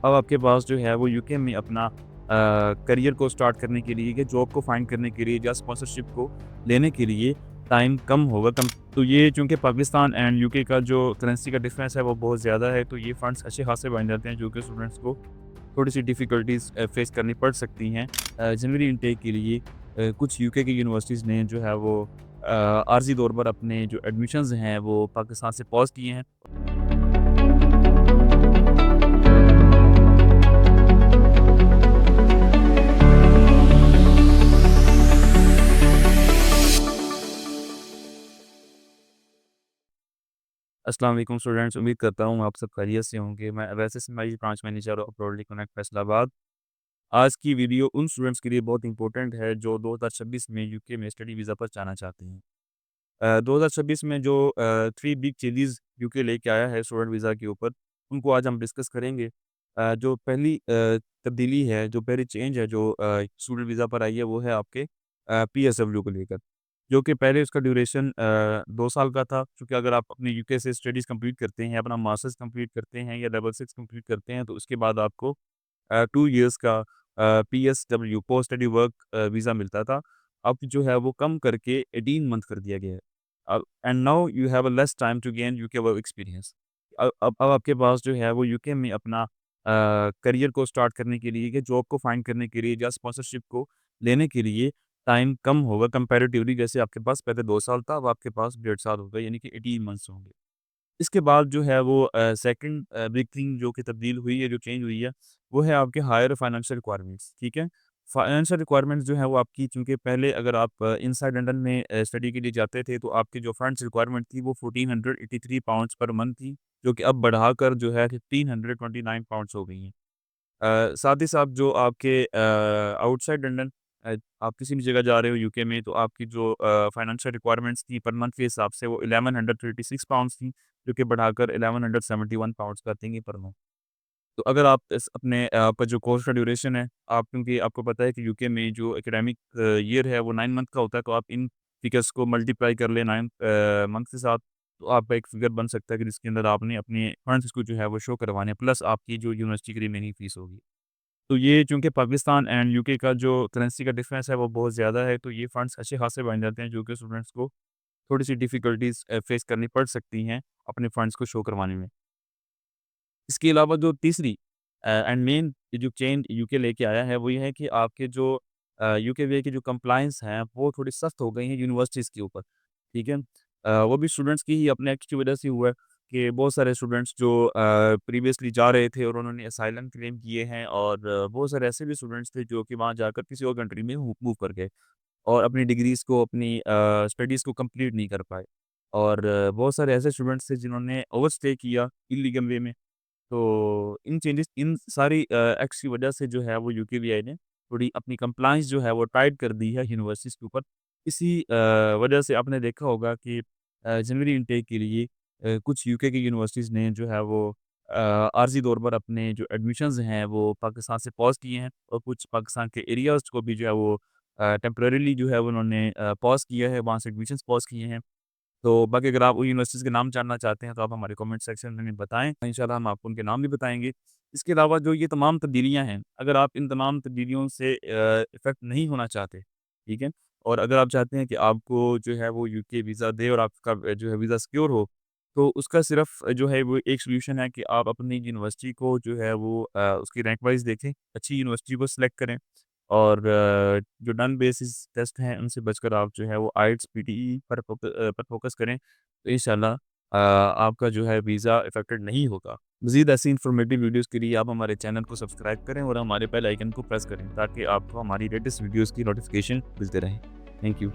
अब आपके पास जो है वो यूके में अपना करियर को स्टार्ट करने के लिए या जॉब को फाइंड करने के लिए या स्पॉन्सरशिप को लेने के लिए टाइम कम होगा कम। तो ये चूँकि पाकिस्तान एंड यूके का जो करेंसी का डिफरेंस है वो बहुत ज़्यादा है, तो ये फंड्स अच्छे खासे बन जाते हैं जो कि स्टूडेंट्स को थोड़ी-सी डिफ़िकल्टीज़ फेस करनी पड़ सकती हैं। जनवरी इनटेक के लिए कुछ यूके की यूनिवर्सिटीज़ ने जो है वो आर्ज़ी तौर पर अपने जो एडमिशन्स हैं वो पाकिस्तान से पॉज़ किए हैं। अस्सलाम वालेकुम स्टूडेंट्स, उम्मीद करता हूँ आप सब खैरियत से होंगे। मैं Awais Ismail, branch manager of Broadly Connect Faisalabad. आज की वीडियो उन स्टूडेंट्स के लिए बहुत इंपॉर्टेंट है जो 2026 में यूके में स्टडी वीज़ा पर जाना चाहते हैं। 2026 में जो 3 बिग चेंजेस यूके लेके आया है स्टूडेंट वीज़ा के ऊपर, उनको आज हम डिस्कस करेंगे। जो पहली तब्दीली है, जो पहली चेंज है जो स्टूडेंट वीज़ा पर आई है, वो है आपके पीएसडब्ल्यू को लेकर। जो कि पहले उसका ड्यूरेशन 2 साल का था, क्योंकि अगर आप अपने यूके से स्टडीज़ कंप्लीट करते हैं, अपना मास्टर्स कंप्लीट करते हैं या लेवल 6 कंप्लीट करते हैं, तो उसके बाद आपको 2 इयर्स का PSW post study work visa मिलता था। अब जो है वो कम करके 18 मंथ कर दिया गया है। And now you have a less time to gain UK work experience. अब आपके पास जो है वो यूके में अपना करियर को स्टार्ट करने के लिए या जॉब को फाइंड करने के लिए या स्पॉन्सरशिप को लेने के लिए टाइम कम होगा कंपैरेटिवली। जैसे आपके पास पहले 2 साल था, अब आपके पास 1.5 साल होगा, यानी कि 18 मंथ्स होंगे। इसके बाद जो है वो सेकंड बिग थिंग जो कि तब्दील हुई है, जो चेंज हुई है, वो है आपके हायर फाइनेंशियल रिक्वायरमेंट्स, ठीक है? फाइनेंशियल रिक्वायरमेंट्स जो है वो आपकी, चूँकि पहले अगर आप इनसाइड लंदन में स्टडी के लिए जाते थे, तो आपकी जो फंड्स रिक्वायरमेंट थी वो £1483 पर मंथ थी, जो कि अब बढ़ाकर जो है £1529 हो गई हैं। साथ ही साथ जो आपके आउटसाइड लंदन आप किसी भी जगह जा रहे हो यूके में, तो आपकी जो फाइनेंशियल रिक्वायरमेंट्स थी पर मंथ के हिसाब से वो £1136 थी, जो कि बढ़ाकर £1171 कर देंगे पर मंथ। तो अगर आप इस अपने आपका जो कोर्स का ड्यूरेशन है, आप, क्योंकि आपको पता है कि यूके में जो एकेडमिक ईयर है वो 9 मंथ का होता है, तो आप इन फिगर्स को मल्टीप्लाई कर लें 9 मंथ के साथ, तो आपका एक फिगर बन सकता है कि जिसके अंदर आपने अपने फंड्स को जो है वो शो करवाने हैं, प्लस आपकी जो यूनिवर्सिटी की रिमेनिंग फीस होगी। तो ये चूँकि पाकिस्तान एंड यूके का जो करेंसी का डिफरेंस है वो बहुत ज़्यादा है, तो ये फंड्स अच्छे खासे बन जाते हैं जो कि स्टूडेंट्स को थोड़ी-सी डिफ़िकल्टीज़ फेस करनी पड़ सकती हैं अपने फंड्स को शो करवाने में। इसके अलावा जो तीसरी एंड मेन जो चेंज यूके लेके आया है, वो ये है कि आपके जो यूके वे की जो कंप्लायंस हैं वो थोड़ी सख्त हो गई हैं यूनिवर्सिटीज़ के ऊपर, ठीक है? वो भी स्टूडेंट्स की ही अपने एक्ट की वजह से हुआ है कि बहुत सारे स्टूडेंट्स जो प्रीवियसली जा रहे थे और उन्होंने असाइलम क्लेम किए हैं, और बहुत सारे ऐसे भी स्टूडेंट्स थे जो कि वहाँ जाकर किसी और कंट्री में मूव कर गए और अपनी डिग्रीज़ को, अपनी स्टडीज़ को कंप्लीट नहीं कर पाए। और बहुत सारे ऐसे स्टूडेंट्स थे जिन्होंने ओवरस्टे किया इल्लीगल वे में। तो इन सारी एक्ट्स की वजह से जो है वो यूकेवीआई ने थोड़ी अपनी कंप्लायंस जो है वो टाइट कर दी है यूनिवर्सिटीज़ के ऊपर। इसी वजह से आपने देखा होगा कि जनवरी इनटेक के लिए कुछ यूके की यूनिवर्सिटीज़ ने जो है वो आर्ज़ी तौर पर अपने जो एडमिशन्स हैं वो पाकिस्तान से पॉज़ किए हैं, और कुछ पाकिस्तान के एरियाज़ को भी जो है वो टेम्परेरीली जो है वो उन्होंने पॉज़ किया है, वहाँ से एडमिशन्स पॉज़ किए हैं। तो बाकी अगर आप वो यूनिवर्सिटीज़ के नाम जानना चाहते हैं, तो आप हमारे कमेंट सेक्शन में बताएँ, इंशाल्लाह हम आपको उनके नाम भी बताएँगे। इसके अलावा जो ये तमाम तब्दीलियाँ हैं, अगर आप इन तमाम तब्दीलियों से इफ़ेक्ट नहीं होना चाहते, ठीक है? और अगर आप चाहते हैं कि आपको जो है वो यूके वीज़ा दे और आपका जो है वीज़ा सिक्योर हो, तो उसका सिर्फ़ जो है वो एक सॉल्यूशन है कि आप अपनी यूनिवर्सिटी को जो है वो उसकी रैंक वाइज़ देखें, अच्छी यूनिवर्सिटी को सिलेक्ट करें, और जो नॉन बेसिस टेस्ट हैं उनसे बचकर आप जो है वो आइल्स, पीटीई पर फ़ोकस करें, तो इंशाल्लाह आपका जो है वीज़ा अफ़ेक्टेड नहीं होगा। मज़ीद ऐसी इन्फॉर्मेटिव वीडियोज़ के लिए आप हमारे चैनल को सब्सक्राइब करें और हमारे बेल आइकन को प्रेस करें, ताकि आपको हमारी लेटेस्ट वीडियोज़ की नोटिफ़िकेशन मिलते रहें। Thank you.